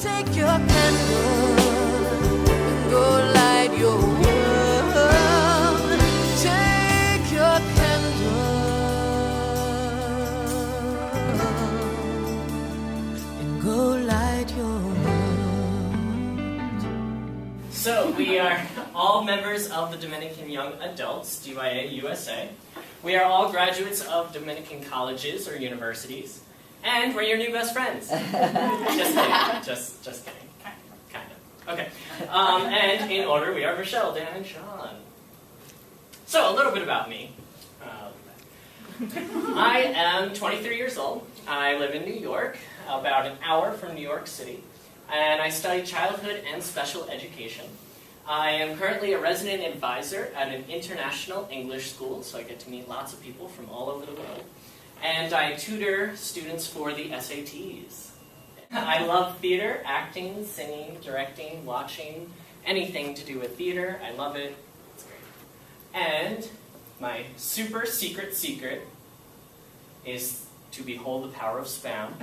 Take your candle and go light your world. Take your candle and go light your world. So we are all members of the Dominican Young Adults, DYA USA. We are all graduates of Dominican colleges or universities. And we're your new best friends. Just kidding. Just kidding. Kind of. Okay. And in order, we are Michelle, Dan, and Sean. So, a little bit about me. I am 23 years old. I live in New York, about an hour from New York City. And I study childhood and special education. I am currently a resident advisor at an international English school, so I get to meet lots of people from all over the world. And I tutor students for the SATs. I love theater, acting, singing, directing, watching, anything to do with theater. I love it. It's great. And my super secret is to behold the power of spam.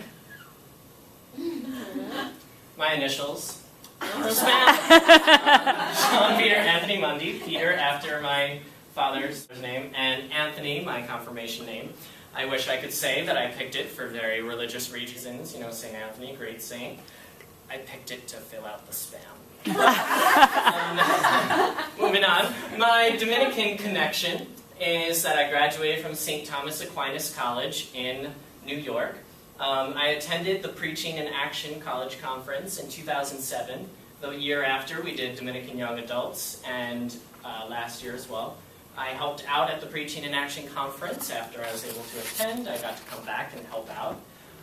My initials are spam. Sean Peter Anthony Mundy. Peter after my father's name, and Anthony, my confirmation name. I wish I could say that I picked it for very religious reasons, you know, St. Anthony, great saint. I picked it to fill out the spam. Moving on, my Dominican connection is that I graduated from St. Thomas Aquinas College in New York. I attended the Preaching in Action College Conference in 2007. The year after, we did Dominican Young Adults, and last year as well. I helped out at the Preaching in Action Conference. After I was able to attend, I got to come back and help out.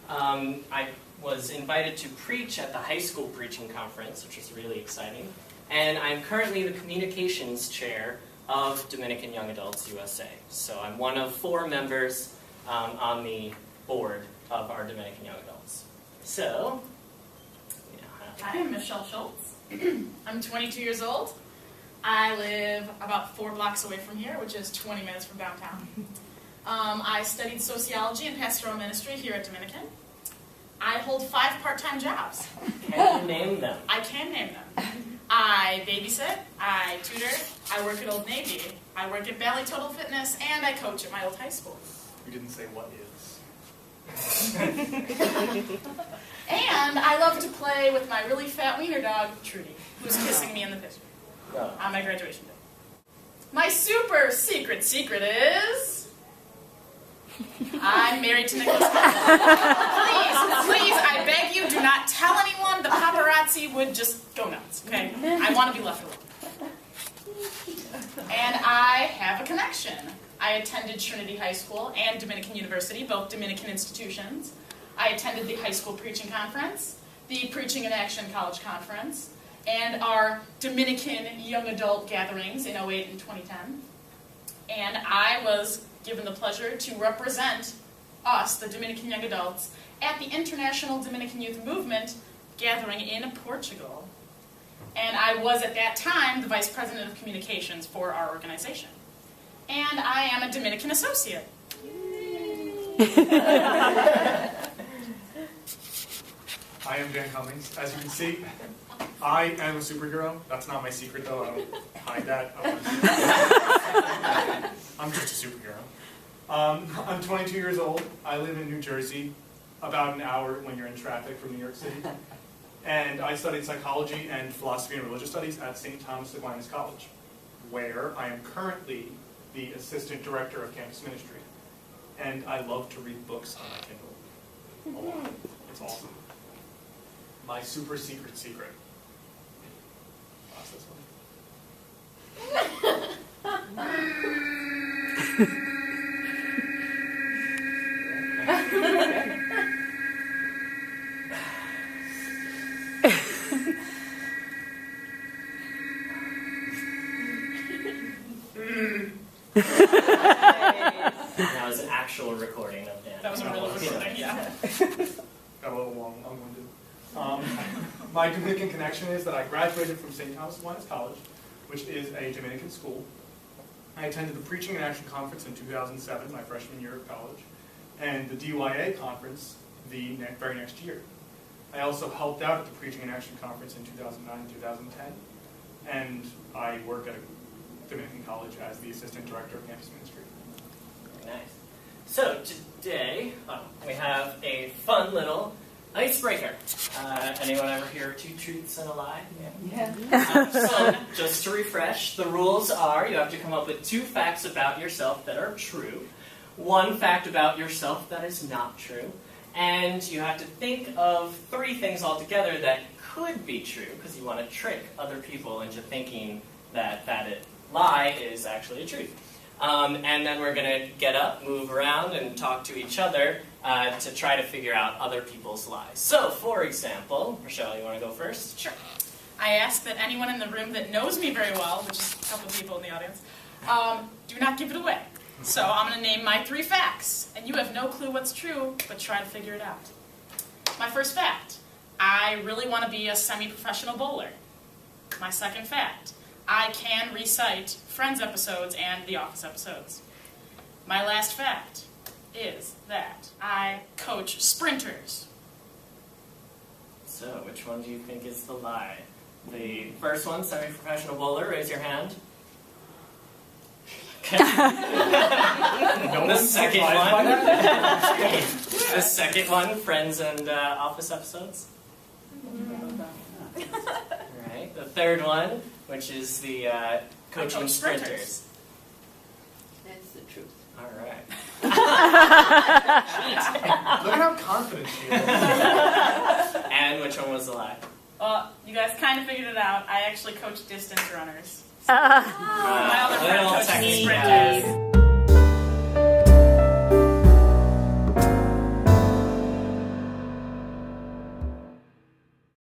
I was invited to preach at the high school preaching conference, which was really exciting. And I'm currently the communications chair of Dominican Young Adults USA. So I'm one of 4 members on the board of our Dominican Young Adults. So, I'm Michelle Schultz. I'm 22 years old. I live about 4 blocks away from here, which is 20 minutes from downtown. I studied sociology and pastoral ministry here at Dominican. I hold 5 part-time jobs. Can you name them? I can name them. I babysit, I tutor, I work at Old Navy, I work at Valley Total Fitness, and I coach at my old high school. You didn't say what is. And I love to play with my really fat wiener dog, Trudy, who's kissing me in the picture. On my graduation day. My super secret is... I'm married to Nicholas. Please, I beg you, do not tell anyone. The paparazzi would just go nuts, okay? I want to be left alone. And I have a connection. I attended Trinity High School and Dominican University, both Dominican institutions. I attended the high school preaching conference, the Preaching in Action College Conference, and our Dominican Young Adult gatherings in 2008 and 2010. And I was given the pleasure to represent us, the Dominican Young Adults, at the International Dominican Youth Movement gathering in Portugal. And I was, at that time, the Vice President of Communications for our organization. And I am a Dominican associate. I am Dan Cummings. As you can see, I am a superhero. That's not my secret, though. I don't hide that. I'm just a superhero. I'm 22 years old. I live in New Jersey, about an hour when you're in traffic from New York City. And I studied psychology and philosophy and religious studies at St. Thomas Aquinas College, where I am currently the assistant director of campus ministry. And I love to read books on my Kindle a lot. It's awesome. My super secret. That's this one. That was an actual recording of Dan. That was a real recording, yeah. Got a little long-winded. My Dominican connection is that I graduated from St. Thomas Aquinas College, which is a Dominican school. I attended the Preaching in Action Conference in 2007, my freshman year of college, and the DYA conference the very next year. I also helped out at the Preaching in Action Conference in 2009 and 2010. And I work at a Dominican college as the Assistant Director of Campus Ministry. Very nice. So today, we have a fun little icebreaker. Anyone ever hear 2 truths and a lie? Yeah. So just to refresh, the rules are you have to come up with 2 facts about yourself that are true, 1 fact about yourself that is not true, and you have to think of 3 things altogether that could be true, because you want to trick other people into thinking that lie is actually a truth. And then we're going to get up, move around, and talk to each other to try to figure out other people's lies. So, for example, Rochelle, you want to go first? Sure. I ask that anyone in the room that knows me very well, which is a couple of people in the audience, do not give it away. So I'm going to name my 3 facts, and you have no clue what's true, but try to figure it out. My first fact, I really want to be a semi-professional bowler. My second fact, I can recite Friends episodes and The Office episodes. My last fact is that I coach sprinters. So, which one do you think is the lie? The first one, semi-professional bowler, raise your hand. Okay. The second one. The second one, Friends and Office episodes. Alright. The third one, which is the coaching sprinters. That's the truth. Alright. Look at how confident she is. And which one was the lie? Well, you guys kind of figured it out. I actually coach distance runners. My other friend coaches sprinters.